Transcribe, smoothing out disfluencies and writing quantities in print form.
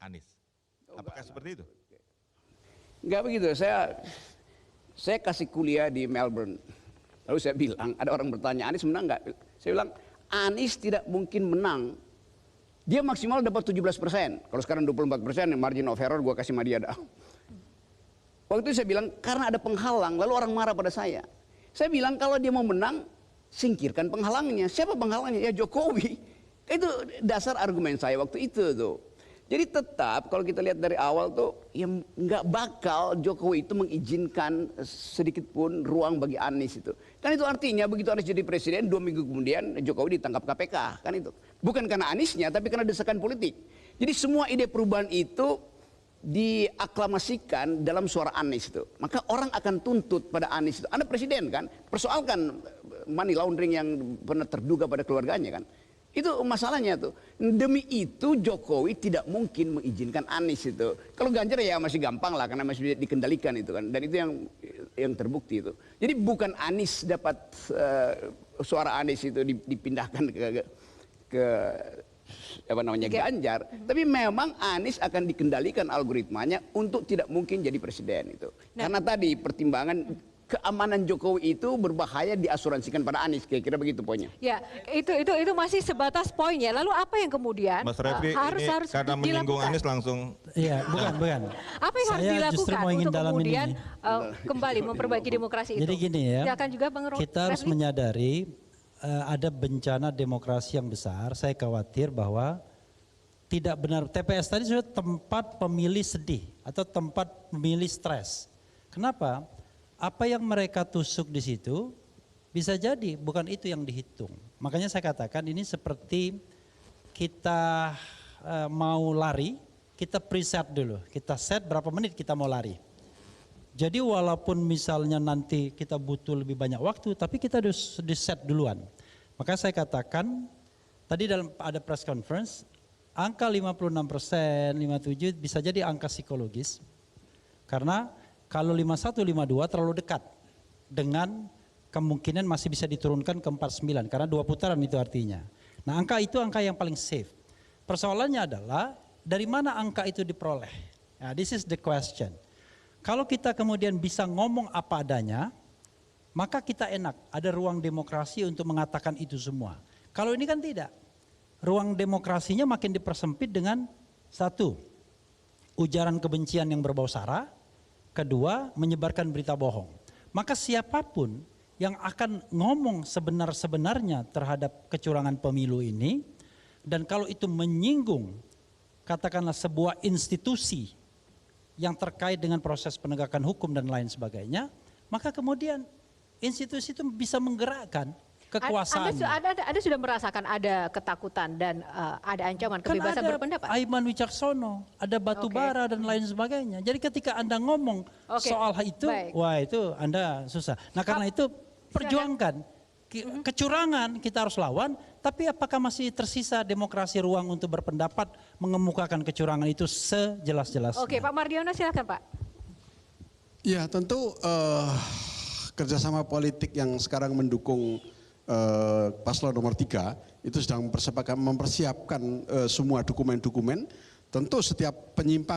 Anies. Apakah seperti itu? Enggak begitu. Saya kasih kuliah di Melbourne. Lalu saya bilang, ada orang bertanya, Anies menang nggak? Saya bilang, Anies tidak mungkin menang. Dia maksimal dapat 17%. Kalau sekarang 24%, margin of error gue kasih sama dia dah. Waktu itu saya bilang, karena ada penghalang, lalu orang marah pada saya. Saya bilang, kalau dia mau menang, singkirkan penghalangnya. Siapa penghalangnya? Ya Jokowi. Itu dasar argumen saya waktu itu tuh. Jadi tetap kalau kita lihat dari awal tuh ya nggak bakal Jokowi itu mengizinkan sedikit pun ruang bagi Anies itu. Kan itu artinya begitu Anies jadi presiden 2 minggu kemudian Jokowi ditangkap KPK kan itu. Bukan karena Aniesnya tapi karena desakan politik. Jadi semua ide perubahan itu diaklamasikan dalam suara Anies itu. Maka orang akan tuntut pada Anies itu. Anda presiden kan, persoalkan money laundering yang pernah terduga pada keluarganya kan. Itu masalahnya tuh. Demi itu Jokowi tidak mungkin mengizinkan Anies itu. Kalau Ganjar ya masih gampang lah karena masih dikendalikan itu kan. Dan itu yang terbukti itu. Jadi bukan Anies dapat suara Anies itu dipindahkan ke apa namanya Ganjar, tapi memang Anies akan dikendalikan algoritmanya untuk tidak mungkin jadi presiden itu. Karena tadi pertimbangan keamanan Jokowi itu berbahaya diasuransikan pada Anies, kira-kira begitu poinnya. Ya, itu masih sebatas poin ya. Lalu apa yang kemudian Mas Refli harus karena menyinggung Anies langsung. Iya, bukan. Apa yang harus dilakukan untuk kemudian kembali memperbaiki demokrasi itu? Jadi gini ya, silakan juga Bang kita harus menyadari ada bencana demokrasi yang besar. Saya khawatir bahwa tidak benar TPS tadi sudah tempat pemilih sedih atau tempat pemilih stres. Kenapa? Apa yang mereka tusuk di situ bisa jadi bukan itu yang dihitung. Makanya saya katakan ini seperti kita mau lari, kita preset dulu. Kita set berapa menit kita mau lari. Jadi walaupun misalnya nanti kita butuh lebih banyak waktu, tapi kita harus di set duluan. Maka saya katakan tadi dalam ada press conference, angka 56%, 57% bisa jadi angka psikologis. Karena kalau 51, 52 terlalu dekat dengan kemungkinan masih bisa diturunkan ke 49 karena 2 putaran itu artinya. Nah angka itu angka yang paling safe. Persoalannya adalah dari mana angka itu diperoleh. Nah, this is the question. Kalau kita kemudian bisa ngomong apa adanya, maka kita enak. Ada ruang demokrasi untuk mengatakan itu semua. Kalau ini kan tidak. Ruang demokrasinya makin dipersempit dengan satu, ujaran kebencian yang berbau sara. Kedua, menyebarkan berita bohong. Maka siapapun yang akan ngomong sebenar-sebenarnya terhadap kecurangan pemilu ini, dan kalau itu menyinggung, katakanlah sebuah institusi yang terkait dengan proses penegakan hukum dan lain sebagainya, maka kemudian institusi itu bisa menggerakkan kekuasaan. Anda sudah merasakan ada ketakutan dan ada ancaman kebebasan berpendapat? Aiman Wicaksono, ada batu bara dan lain sebagainya. Jadi ketika Anda ngomong soal itu, wah itu Anda susah. Nah karena itu perjuangkan. Kecurangan kita harus lawan, tapi apakah masih tersisa demokrasi ruang untuk berpendapat mengemukakan kecurangan itu sejelas-jelasnya? Oke, Pak Mardiono silakan Pak. Ya tentu kerjasama politik yang sekarang mendukung paslon nomor 3 itu sedang mempersiapkan semua dokumen-dokumen. Tentu setiap penyimpangan